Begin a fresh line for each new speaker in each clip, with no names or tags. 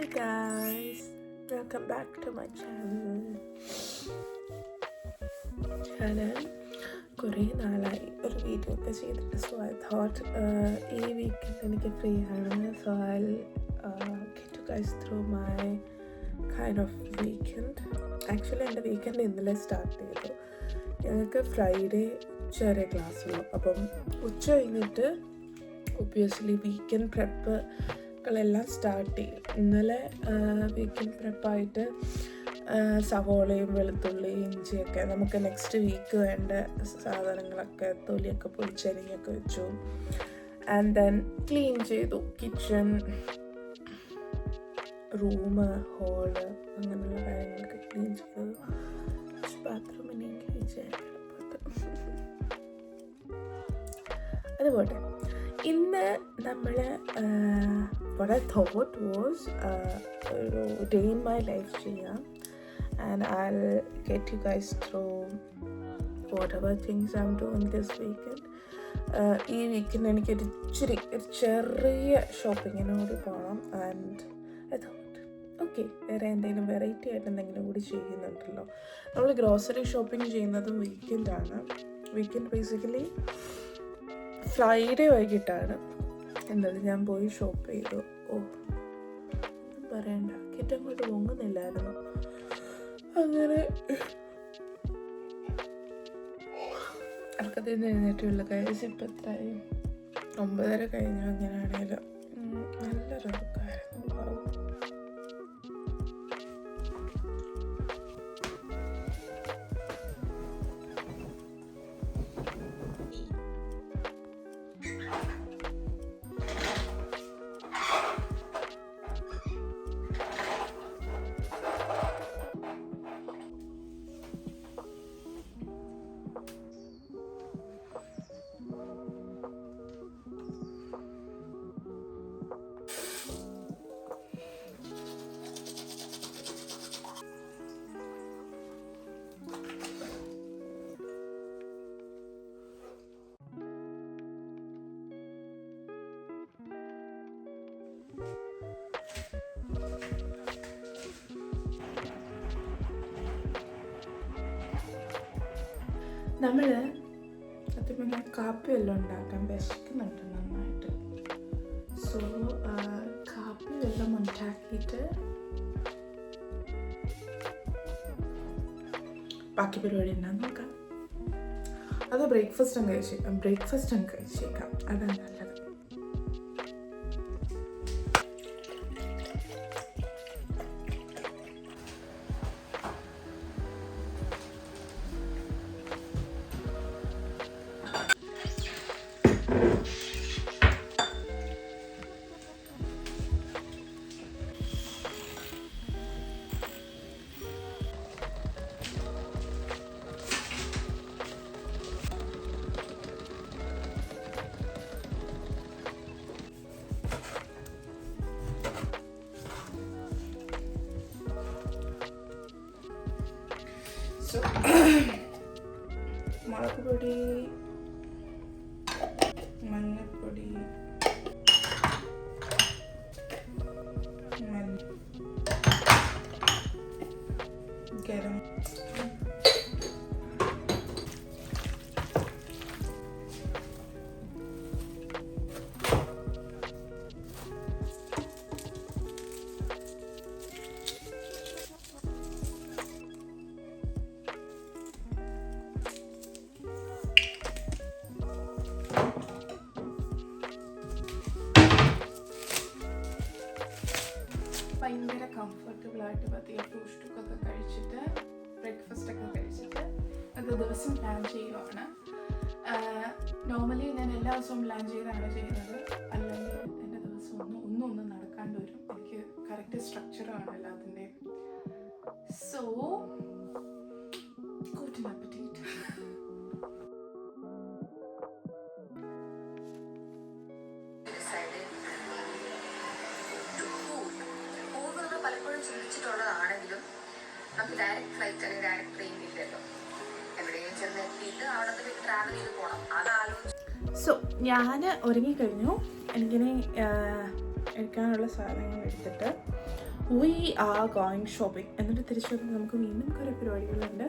Hi guys, welcome back to my channel. Channel കുറേ നാളായി ഒരു വീഡിയോ ഒക്കെ ചെയ്തിട്ട്, സോ ഐ തോട്ട് ഈ വീക്കെൻഡ് എനിക്ക് ഫ്രീ ആണ്, so I get you guys through my kind of weekend. Actually എൻ്റെ വീക്കെൻഡ് ഇന്നലെ സ്റ്റാർട്ട് ചെയ്തു. ഞങ്ങൾക്ക് ഫ്രൈഡേ ചെറിയ ക്ലാസ്സുള്ളൂ, അപ്പം ഉച്ച കഴിഞ്ഞിട്ട് ഒബ്വിയസ്ലി വീക്കെൻഡ് പ്രെപ്പുകളെല്ലാം സ്റ്റാർട്ട് ചെയ്യും. ഇന്നലെ വീക്കെൻഡ് പ്രെപ്പായിട്ട് സവോളയും വെളുത്തുള്ളിയും ഇഞ്ചിയൊക്കെ നമുക്ക് നെക്സ്റ്റ് വീക്ക് വേണ്ട സാധനങ്ങളൊക്കെ തൊലിയൊക്കെ പൊളിച്ചരിഞ്ഞൊക്കെ വെച്ചു. ആൻഡ് ദെൻ ക്ലീൻ ചെയ്തു കിച്ചൺ, റൂം, ഹോള്, അങ്ങനെയുള്ള കാര്യങ്ങളൊക്കെ ക്ലീൻ ചെയ്തു. ബാത്റൂമിനെയും ക്ലീൻ ചെയ്യാൻ അതുപോട്ടെ. ഇന്ന് നമ്മൾ what I thought was ഒരു ഡേ ഇൻ മൈ ലൈഫ് ചെയ്യാം. And I'll get you guys through whatever things I'm doing this weekend. ഈ വീക്കെൻഡ് എനിക്കൊരു ചെറിയ ഷോപ്പിങ്ങിനോട് പോകണം. ആൻഡ് ഐ തോട്ട് ഓക്കെ, വേറെ എന്തെങ്കിലും വെറൈറ്റി ആയിട്ട് എന്തെങ്കിലും കൂടി ചെയ്യുന്നുണ്ടല്ലോ. നമ്മൾ ഗ്രോസറി ഷോപ്പിംഗ് ചെയ്യുന്നതും വീക്കെൻഡാണ്. വീക്കെൻഡ് ബേസിക്കലി ഫ്രൈഡേ വൈകിട്ടാണ്. എന്തായാലും ഞാൻ പോയി ഷോപ്പ് ചെയ്തു. പറയണ്ട, കിറ്റങ്ങോട്ട് പൊങ്ങുന്നില്ലായിരുന്നു. അങ്ങനെ അർക്കത്തിൽ നിന്ന് എഴുന്നേറ്റുള്ള കഴിച്ച് ഇപ്പം എത്രയായി, 9:30 കഴിഞ്ഞു. അങ്ങനെയാണെങ്കിലും നല്ലൊരു ഉറക്കമായിരുന്നു. നമ്മൾ സത്യം പറഞ്ഞാൽ കാപ്പി വെള്ളം ഉണ്ടാക്കാൻ വിശക്കുന്നുണ്ട് നന്നായിട്ട്. സോ കാപ്പി വെള്ളം ഉണ്ടാക്കിയിട്ട് ബാക്കി പരിപാടി ഉണ്ടാകും നോക്കാം. അത് ബ്രേക്ക്ഫാസ്റ്റ് അങ്ങ് കഴിച്ചേക്കാം. അതാണ് നല്ലത്. മുളക് പൊടി, മഞ്ഞൾപ്പൊടി, ഗരം, ഭയങ്കര കംഫർട്ടബിളായിട്ട് പതിയെ ടൂസ്റ്റൊക്കെ കഴിച്ചിട്ട് ബ്രേക്ക്ഫാസ്റ്റൊക്കെ കഴിച്ചിട്ട് അത് ദിവസം പ്ലാൻ ചെയ്യുവാണ്. നോർമലി ഞാൻ എല്ലാ ദിവസവും പ്ലാൻ ചെയ്താണ് ചെയ്യുന്നത്, അല്ലെങ്കിൽ എൻ്റെ ദിവസം ഒന്നും നടക്കാണ്ട് വരും. എനിക്ക് കറക്റ്റ് സ്ട്രക്ചറാണ് എല്ലാത്തിൻ്റെയും. So good അപ്പറ്റീറ്റ്.
ചിന്തിച്ചിട്ടുള്ളതാണെങ്കിലും നമുക്ക് ഡയറക്റ്റ് ഫ്ലൈറ്റ് അല്ലെങ്കിൽ ഡയറക്റ്റ് ട്രെയിൻ ഇല്ലല്ലോ. എവിടെയും ചെന്ന് എത്തിയിട്ട് അവിടെ നിന്ന് ട്രാവൽ ചെയ്ത് പോകണം. അതാലോചിച്ച്
സോ ഞാൻ ഒരുങ്ങിക്കഴിഞ്ഞു. എനിക്കിനി എടുക്കാനുള്ള സാധനങ്ങൾ എടുത്തിട്ട് we are going shopping. എന്നിട്ട് തിരിച്ചു വരുമ്പോൾ നമുക്ക് വീണ്ടും കുറേ പരിപാടികളുണ്ട്.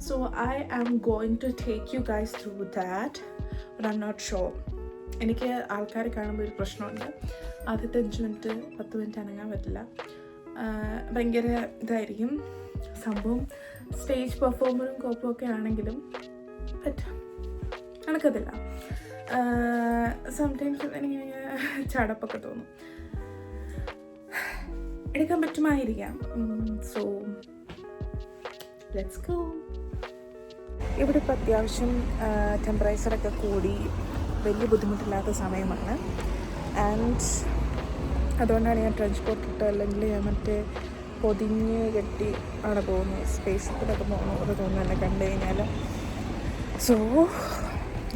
So I am going to take you guys through that, but I'm not sure. എനിക്ക് ആൾക്കാരെ കാണുമ്പോൾ ഒരു പ്രശ്നമുണ്ട്. ആദ്യത്തെ 5 മിനിറ്റ് 10 മിനിറ്റ് അനങ്ങാൻ പറ്റില്ല. ഭയങ്കര ഇതായിരിക്കും സംഭവം. സ്റ്റേജ് പെർഫോമറും കോപ്പും ഒക്കെ ആണെങ്കിലും ബട്ട് നടക്കത്തില്ല. സംടൈംസ് എനിക്കിങ്ങനെ ചടപ്പൊക്കെ തോന്നും. എടുക്കാൻ പറ്റുമായിരിക്കാം. So let's go. ഇവിടെ ഇപ്പോൾ അത്യാവശ്യം ടെമ്പറേച്ചറൊക്കെ കൂടി വലിയ ബുദ്ധിമുട്ടില്ലാത്ത സമയമാണ്. ആൻഡ് അതുകൊണ്ടാണ് ഞാൻ ട്രെഞ്ച് കോട്ട് ഇട്ട്, അല്ലെങ്കിൽ ഞാൻ മറ്റേ പൊതിഞ്ഞ് കെട്ടി ആണ് പോകുന്നത്. സ്പേസിലൊക്കെ പോകുന്ന പോലെ തോന്നുന്നു എന്നെ കണ്ടു കഴിഞ്ഞാൽ. സോ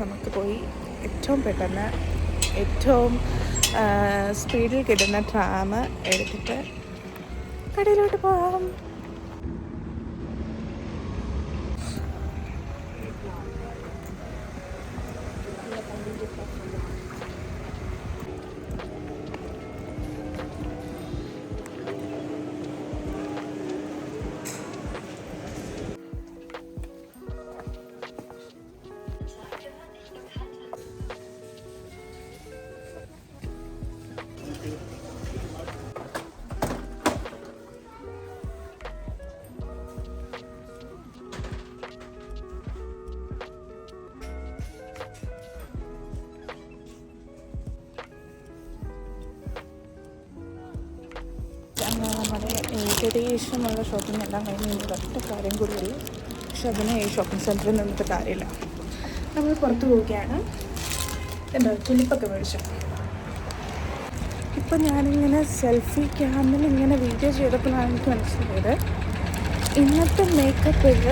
നമുക്ക് പോയി ഏറ്റവും പെട്ടെന്ന് ഏറ്റവും സ്പീഡിൽ കിട്ടുന്ന ട്രാം എടുത്തിട്ട് കടയിലോട്ട് പോകാം. നമ്മുടെ ഏകദേശമുള്ള ഷോപ്പിംഗ് എല്ലാം കഴിഞ്ഞ് ഒറ്റ കാര്യം കൂടിയുള്ളൂ. പക്ഷെ അതിന് ഈ ഷോപ്പിംഗ് സെൻറ്ററിൽ നിന്നിട്ട് കാര്യമില്ല. നമ്മൾ പുറത്ത് പോവുകയാണ്. എന്താ തുലിപ്പൊക്കെ മേടിച്ചു. ഇപ്പം ഞാനിങ്ങനെ സെൽഫി ക്യാമിൽ ഇങ്ങനെ വീഡിയോ ചെയ്തപ്പോഴാണ് എനിക്ക് മനസ്സിലായത് ഇന്നത്തെ മേക്കപ്പിൽ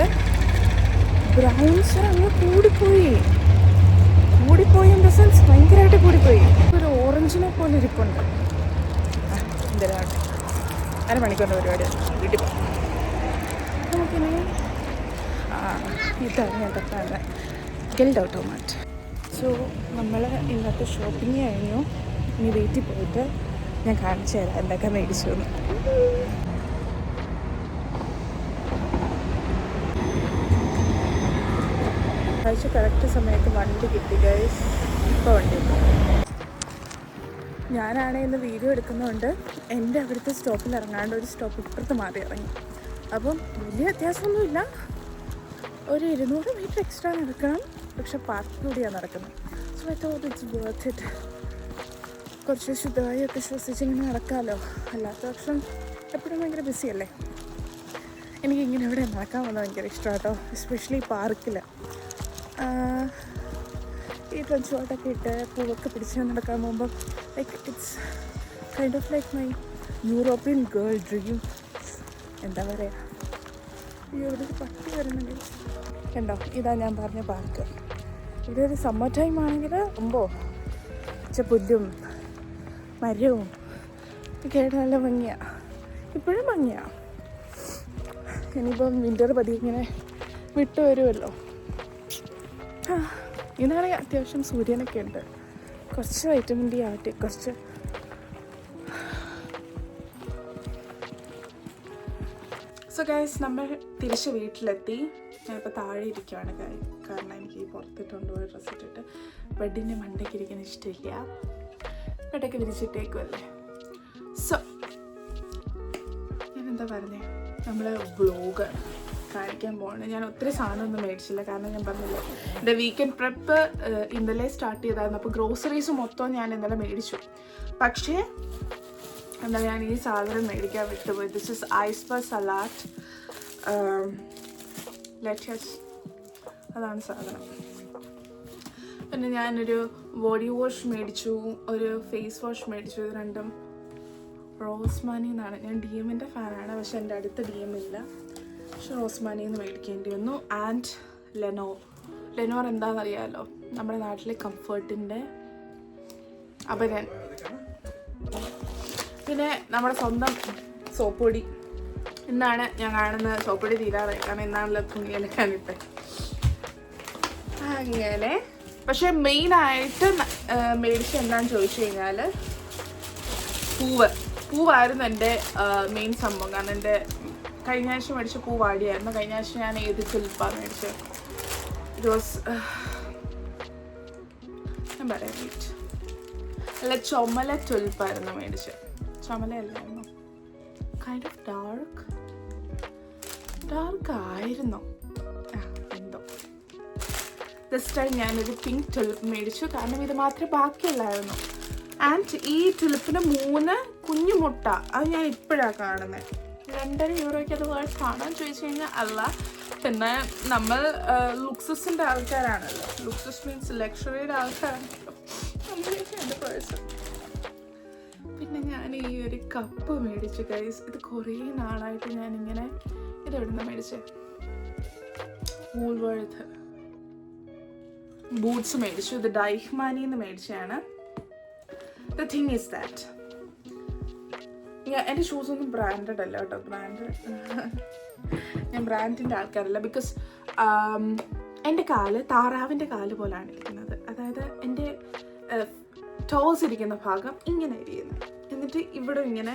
ബ്രൗൺസ് അങ്ങ് കൂടിപ്പോയി ഇൻ ദ സെൻസ് ഭയങ്കരമായിട്ട് കൂടിപ്പോയി. ഒരു ഓറഞ്ചിനെ പോലെ ഇരിപ്പുണ്ട്. എന്തിനാണ് അരമണിക്കൂറിൻ്റെ പരിപാടിയാണ്. വീട്ടിൽ പോകാം നമുക്കിനി. ഇതാണ് ഞാൻ തപ്പാണ് ഗിൽഡ് ഓട്ടോമാറ്റ്. സോ നമ്മൾ ഇന്നത്തെ ഷോപ്പിംഗ് കഴിഞ്ഞു. ഇനി വീട്ടിൽ പോയിട്ട് ഞാൻ കാണിച്ചു തരാം എന്തൊക്കെ മേടിച്ചു എന്ന്. ആഴ്ച കറക്റ്റ് സമയത്ത് വണ്ടി കിട്ടി ഗൈസ്. ഇപ്പോൾ വണ്ടി ഞാനാണെങ്കിൽ ഇന്ന് വീഡിയോ എടുക്കുന്നതുകൊണ്ട് എൻ്റെ അവിടുത്തെ സ്റ്റോപ്പിൽ ഇറങ്ങാണ്ട് ഒരു സ്റ്റോപ്പ് ഇപ്പുറത്ത് മാറി ഇറങ്ങി. അപ്പം വലിയ വ്യത്യാസമൊന്നുമില്ല. ഒരു 200 മീറ്റർ എക്സ്ട്രാ നടക്കണം. പക്ഷെ പാർക്കിലൂടെയാണ് നടക്കുന്നത്. So I thought it's worth it. കുറച്ച് ശുദ്ധമായൊക്കെ ശ്വസിച്ചിങ്ങനെ നടക്കാമല്ലോ. അല്ലാത്ത പക്ഷം എപ്പോഴും ഭയങ്കര ബിസിയല്ലേ. എനിക്കിങ്ങനെ ഇവിടെ നടക്കാൻ വന്നത് ഭയങ്കര ഇഷ്ടമാണ് കേട്ടോ. എസ്പെഷ്യലി പാർക്കിൽ ഈ ട്രെഞ്ച് കോട്ടൊക്കെ ഇട്ട് പൂവൊക്കെ പിടിച്ച് നടക്കാൻ പോകുമ്പോൾ like it's kind of like my European girl dream. എന്താ പറയുക. ഈ ഇവിടെ ഒരു പട്ടി വരുന്നുണ്ട് കണ്ടോ. ഇതാ ഞാൻ പറഞ്ഞ പാർക്ക്. ഇവിടെ ഒരു സമ്മർ ടൈം ആണെങ്കിൽ പുല്ലും മരവും ഒക്കെ ആയിട്ട് നല്ല ഭംഗിയാണ്. ഇപ്പോഴും ഭംഗിയാണ്. ഇനിയിപ്പം വിൻ്റർ പതി ഇങ്ങനെ വിട്ടു വരുമല്ലോ. ഇന്നാണെങ്കിൽ അത്യാവശ്യം സൂര്യനൊക്കെ ഉണ്ട്. കുറച്ച് വൈറ്റമിൻ ഡി ആവട്ടെ. കുറച്ച് സോ ഗൈസ് നമ്മൾ തിരിച്ച് വീട്ടിലെത്തി. ഞാനിപ്പോൾ താഴെ ഇരിക്കുകയാണ് കാരണം എനിക്ക് പുറത്തിട്ട് കൊണ്ടുപോയി ഡ്രസ്സ് ഇട്ടിട്ട് ബെഡിൻ്റെ മണ്ടയ്ക്ക് ഇരിക്കാൻ ഇഷ്ടമില്ല. ബെഡൊക്കെ വിരിച്ചിട്ടേക്കുമല്ലേ. സോ ഞാനെന്താ പറഞ്ഞേ, നമ്മൾ വ്ലോഗ് കാണിക്കാൻ പോകണം. ഞാൻ ഒത്തിരി സാധനമൊന്നും മേടിച്ചില്ല കാരണം ഞാൻ പറഞ്ഞില്ല എൻ്റെ വീക്കെൻഡ് പ്രെപ്പ് ഇന്നലെ സ്റ്റാർട്ട് ചെയ്തായിരുന്നു. അപ്പോൾ ഗ്രോസറീസ് മൊത്തം ഞാൻ ഇന്നലെ മേടിച്ചു. പക്ഷേ എന്താ ഞാൻ ഈ സാധനം മേടിക്കാൻ വിട്ടുപോയി. This is iceberg salad lettuce. അതാണ് സാധനം. പിന്നെ ഞാനൊരു ബോഡി വാഷ് മേടിച്ചു, ഒരു ഫേസ് വാഷ് മേടിച്ചു. ഇത് രണ്ടും റോസ്മാനി എന്നാണ്. ഞാൻ ഡി എമ്മിൻ്റെ ഫാനാണ്, പക്ഷെ എൻ്റെ അടുത്ത് ഡി എം ഇല്ല. പക്ഷെ റോസ്മാനിയിൽ നിന്ന് മേടിക്കേണ്ടി വന്നു. ആൻഡ് ലെനോർ എന്താണെന്നറിയാമല്ലോ, നമ്മുടെ നാട്ടിലെ കംഫർട്ടിൻ്റെ അപരൻ. പിന്നെ നമ്മുടെ സ്വന്തം സോപ്പ് പൊടി. ഇന്നാണ് ഞാൻ കാണുന്ന സോപ്പ് പൊടി തീരാറായി, കാരണം ഇന്നാണല്ലോ തുണിയിലൊക്കെയാണിട്ട് അങ്ങനെ. പക്ഷെ മെയിനായിട്ട് മേടിച്ച് എന്താണെന്ന് ചോദിച്ചു കഴിഞ്ഞാൽ പൂവായിരുന്നു എൻ്റെ മെയിൻ സംഭവം. കാരണം എൻ്റെ കഴിഞ്ഞ ആഴ്ച മേടിച്ച പൂ വാടിയായിരുന്നു. കഴിഞ്ഞ ആഴ്ച ഞാൻ ഏത് തുലിപ്പാണ് മേടിച്ചത്? ഇറ്റ് വാസ് ഞാൻ പറയാം വെയിറ്റ്, അല്ല ചുമല തുലിപ്പായിരുന്നു മേടിച്ചത്. ചുമലയല്ലായിരുന്നു, കൈൻഡ് ഓഫ് ഡാർക്ക് ആയിരുന്നു എന്തോ. ദിസ് ടൈം ഞാനൊരു പിങ്ക് തുലിപ്പ് മേടിച്ചു, കാരണം ഇത് മാത്രമേ ബാക്കിയുള്ളായിരുന്നു. ആൻഡ് ഈ തുലിപ്പിന് 3 കുഞ്ഞു മുട്ട, അത് ഞാൻ ഇപ്പോഴാണ് കാണുന്നത്. €2.5 അത് വേർഡ് കാണാൻ ചോദിച്ചു കഴിഞ്ഞാൽ അല്ല. പിന്നെ നമ്മൾ ലുക്സസിൻ്റെ ആൾക്കാരാണല്ലോ, ലുക്സസ് മീൻസ് ലക്ഷറിയുടെ ആൾക്കാരാണല്ലോ, എൻ്റെ പേഴ്സൺ. പിന്നെ ഞാൻ ഈ ഒരു കപ്പ് മേടിച്ചു ഗൈസ്. ഇത് കുറേ നാളായിട്ട് ഞാനിങ്ങനെ, ഇത് എവിടുന്ന മേടിച്ചത്? വൂൾവർത്ത് ബൂട്ട്സ് മേടിച്ചു. ഇത് ഡൈഹ്മാനിന്ന് മേടിച്ചതാണ്. ദ തിങ് ഈസ് ദാറ്റ് എൻ്റെ ഷൂസൊന്നും ബ്രാൻഡഡ് അല്ല കേട്ടോ. ഞാൻ ബ്രാൻഡിൻ്റെ ആൾക്കാരല്ല. ബിക്കോസ് എൻ്റെ കാല് താറാവിൻ്റെ കാല് പോലെയാണ് ഇരിക്കുന്നത്. അതായത് എൻ്റെ ടോസ് ഇരിക്കുന്ന ഭാഗം ഇങ്ങനെ ഇരിക്കുന്നത്, എന്നിട്ട് ഇവിടെ ഇങ്ങനെ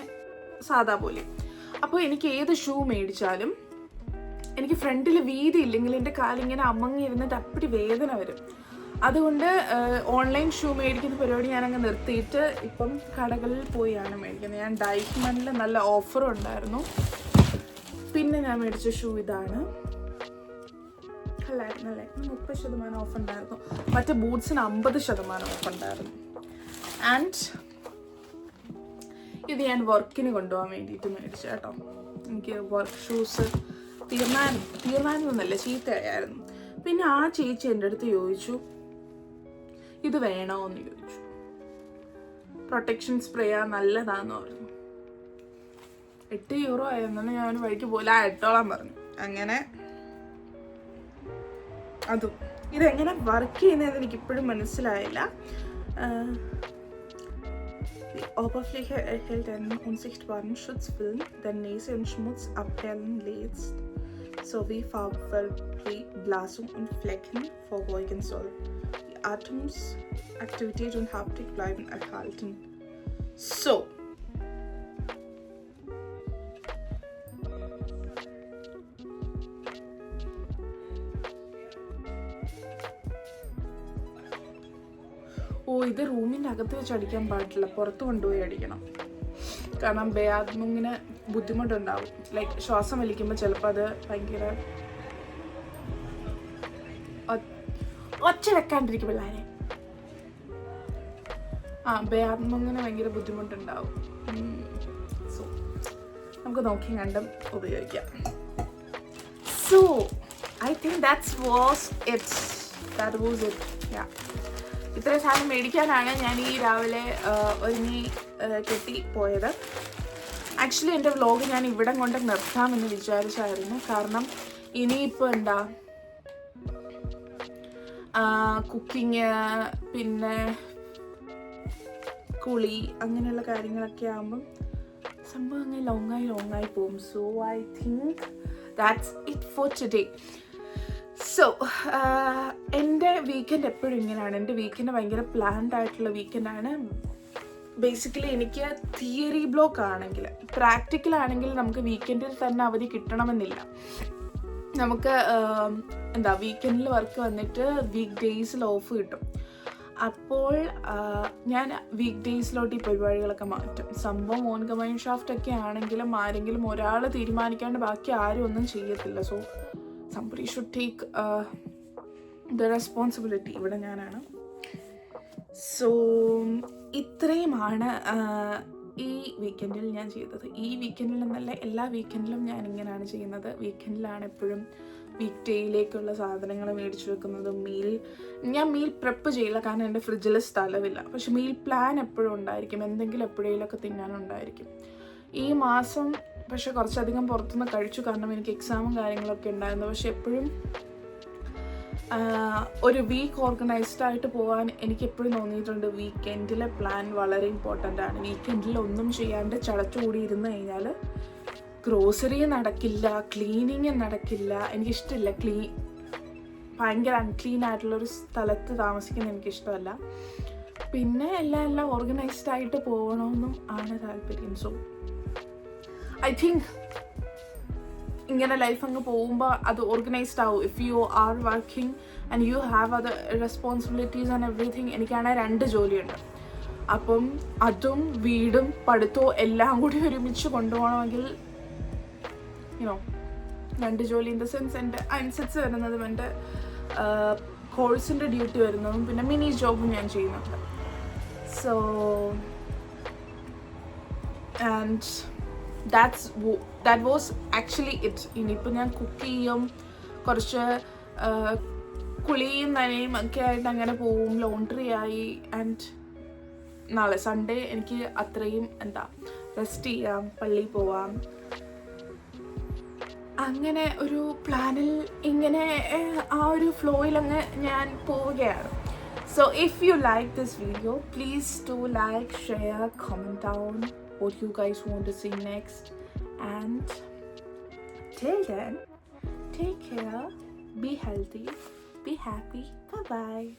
സാധാ പോലെ. അപ്പോൾ എനിക്ക് ഏത് ഷൂ മേടിച്ചാലും എനിക്ക് ഫ്രണ്ടിൽ വീതി ഇല്ലെങ്കിൽ എൻ്റെ കാലിങ്ങനെ അമങ്ങിയിരുന്നിട്ട് അപ്പടി വേദന വരും. അതുകൊണ്ട് ഓൺലൈൻ ഷൂ മേടിക്കുന്ന പരിപാടി ഞാനങ്ങ് നിർത്തിയിട്ട് ഇപ്പം കടകളിൽ പോയാണ് മേടിക്കുന്നത്. ഞാൻ ഡൈഹ്മനിൽ നല്ല ഓഫറും ഉണ്ടായിരുന്നു. പിന്നെ ഞാൻ മേടിച്ച ഷൂ ഇതാണ്. അല്ലായിരുന്നു അല്ലേ, 30% ഓഫ് ഉണ്ടായിരുന്നു. മറ്റേ ബൂട്ട്സിന് 50% ഓഫ് ഉണ്ടായിരുന്നു. ആൻഡ് ഇത് ഞാൻ വർക്കിന് കൊണ്ടുപോകാൻ വേണ്ടിയിട്ട് മേടിച്ചു കേട്ടോ. എനിക്ക് വർക്ക് ഷൂസ് തീർമാനമൊന്നുമല്ല, ചീത്തയായിരുന്നു. പിന്നെ ആ ചേച്ചി എൻ്റെ അടുത്ത് ചോദിച്ചു ഇത് വേണോ എന്ന് ചോദിച്ചു. പ്രൊട്ടക്ഷൻ സ്പ്രേ നല്ലതാന്ന് പറഞ്ഞു. €8 ആയിരുന്നു. ഞാൻ വഴിക്ക് പോലെ ഇട്ടോളാൻ പറഞ്ഞു. അങ്ങനെ അതും ഇതെങ്ങനെ വർക്ക് ചെയ്യുന്നതെന്ന് എനിക്കിപ്പോഴും മനസ്സിലായില്ല. Die Oberfläche erhält einen unsichtbaren Schutzfilm, der Näse und Schmutz abperlen lässt, sowie Farbverblasung und Flecken vorbeugen soll. Die Atemsaktivität und Haptik bleiben erhalten. So. ഇത് റൂമിൻ്റെ അകത്ത് വെച്ച് അടിക്കാൻ പാടില്ല, പുറത്ത് കൊണ്ടുപോയി അടിക്കണം. കാരണം ബേയാത്മുങ്ങിന് ബുദ്ധിമുട്ടുണ്ടാവും. ലൈക്ക് ശ്വാസം വലിക്കുമ്പോൾ ചിലപ്പോൾ അത് ഭയങ്കര ഒച്ച വെക്കാണ്ടിരിക്കും പിള്ളേരെ. ബേയാത്മുങ്ങിന് ഭയങ്കര ബുദ്ധിമുട്ടുണ്ടാവും. സോ നമുക്ക് നോക്കി കണ്ടും ഉപയോഗിക്കാം. So I think that was it. Yeah. ഇത്രയും സാധനം മേടിക്കാനാണ് ഞാൻ ഈ രാവിലെ ഒരുങ്ങി കെട്ടി പോയത്. ആക്ച്വലി എൻ്റെ വ്ലോഗ് ഞാൻ ഇവിടെ കൊണ്ട് നിർത്താമെന്ന് വിചാരിച്ചായിരുന്നു. കാരണം ഇനിയിപ്പോൾ എന്താ കുക്കിങ്, പിന്നെ കുളി, അങ്ങനെയുള്ള കാര്യങ്ങളൊക്കെ ആകുമ്പം സംഭവം അങ്ങനെ ലോങ്ങായി പോകും. So I think that's it for today. So എൻ്റെ വീക്കെൻഡ് എപ്പോഴും ഇങ്ങനെയാണ്. എൻ്റെ വീക്കെൻഡ് ഭയങ്കര പ്ലാൻഡ് ആയിട്ടുള്ള വീക്കെൻഡാണ്. ബേസിക്കലി എനിക്ക് തിയറി ബ്ലോക്ക് ആണെങ്കിൽ, പ്രാക്ടിക്കൽ ആണെങ്കിൽ നമുക്ക് വീക്കെൻഡിൽ തന്നെ അവധി കിട്ടണമെന്നില്ല. നമുക്ക് വീക്കെൻഡിൽ വർക്ക് വന്നിട്ട് വീക്ക് ഡേയ്സിൽ ഓഫ് കിട്ടും. അപ്പോൾ ഞാൻ വീക്ക് ഡേയ്സിലോട്ട് ഈ പരിപാടികളൊക്കെ മാറ്റും. സംഭവം ഓൺ കമൈൻ ഷാഫ്റ്റൊക്കെ ആണെങ്കിലും ആരെങ്കിലും ഒരാൾ തീരുമാനിക്കാണ്ട് ബാക്കി ആരും ഒന്നും ചെയ്യത്തില്ല. So somebody should take the responsibility. ഇവിടെ ഞാനാണ്. സോ ഇത്രയുമാണ് ഈ വീക്കെൻഡിൽ ഞാൻ ചെയ്തത്. ഈ വീക്കെൻഡിൽ എന്നല്ല, എല്ലാ വീക്കെൻഡിലും ഞാൻ ഇങ്ങനെയാണ് ചെയ്യുന്നത്. വീക്കെൻഡിലാണ് എപ്പോഴും വീക്ക് ഡേയിലേക്കുള്ള സാധനങ്ങൾ മേടിച്ചു വെക്കുന്നത്. ഞാൻ മീൽ പ്രെപ്പ് ചെയ്യില്ല, കാരണം എൻ്റെ ഫ്രിഡ്ജിൽ സ്ഥലമില്ല. പക്ഷെ മീൽ പ്ലാൻ എപ്പോഴും ഉണ്ടായിരിക്കും, എന്തെങ്കിലും എപ്പോഴേലൊക്കെ തിന്നാനുണ്ടായിരിക്കും. ഈ മാസം പക്ഷെ കുറച്ചധികം പുറത്തുനിന്ന് കഴിച്ചു, കാരണം എനിക്ക് എക്സാമും കാര്യങ്ങളൊക്കെ ഉണ്ടായിരുന്നു. പക്ഷെ എപ്പോഴും ഒരു വീക്ക് ഓർഗനൈസ്ഡ് ആയിട്ട് പോകാൻ എനിക്ക് എപ്പോഴും തോന്നിയിട്ടുണ്ട് വീക്കെൻഡിലെ പ്ലാൻ വളരെ ഇമ്പോർട്ടൻ്റ് ആണ്. വീക്കെൻഡിൽ ഒന്നും ചെയ്യാണ്ട് ചടച്ചുകൂടി ഇരുന്ന് കഴിഞ്ഞാൽ ഗ്രോസറി നടക്കില്ല, ക്ലീനിങ് നടക്കില്ല. എനിക്കിഷ്ടമില്ല ഭയങ്കര അൺക്ലീൻ ആയിട്ടുള്ളൊരു സ്ഥലത്ത് താമസിക്കുന്നത് എനിക്കിഷ്ടമല്ല. പിന്നെ എല്ലാം ഓർഗനൈസ്ഡ് ആയിട്ട് പോകണമെന്നും ആണ് താല്പര്യം. സോ ഐ തിങ്ക് ഇങ്ങനെ ലൈഫ് അങ്ങ് പോകുമ്പോൾ അത് ഓർഗനൈസ്ഡ് ആവും. If you are working and you have other responsibilities and everything. എനിക്കാണെങ്കിൽ 2 ജോലിയുണ്ട്. അപ്പം അതും വീടും പഠിത്തവും എല്ലാം കൂടി ഒരുമിച്ച് കൊണ്ടുപോകണമെങ്കിൽ യുനോ 2 ജോലി ഇൻ ദ സെൻസ് എൻ്റെ അനുസരിച്ച് വരുന്നതും എൻ്റെ കോഴ്സിൻ്റെ ഡ്യൂട്ടി വരുന്നതും പിന്നെ മിനി ജോബും ഞാൻ ചെയ്യുന്നുണ്ട്. So and that was actually it. ഇനിയിപ്പോൾ ഞാൻ കുക്ക് ചെയ്യും, കുറച്ച് കുളിയും നനയും ഒക്കെ ആയിട്ട് അങ്ങനെ പോവും, ലോണ്ട്രി ആയി. ആൻഡ് നാളെ സൺഡേ എനിക്ക് അത്രയും റെസ്റ്റ് ചെയ്യാം, പള്ളിയിൽ പോവാം. അങ്ങനെ ഒരു പ്ലാനിൽ ഇങ്ങനെ ആ ഒരു ഫ്ലോയിൽ അങ്ങ് ഞാൻ പോവുകയാണ്. So if you like this video, please do like, share, comment down what you guys want to see next. And till then, take care, be healthy, be happy. Bye bye.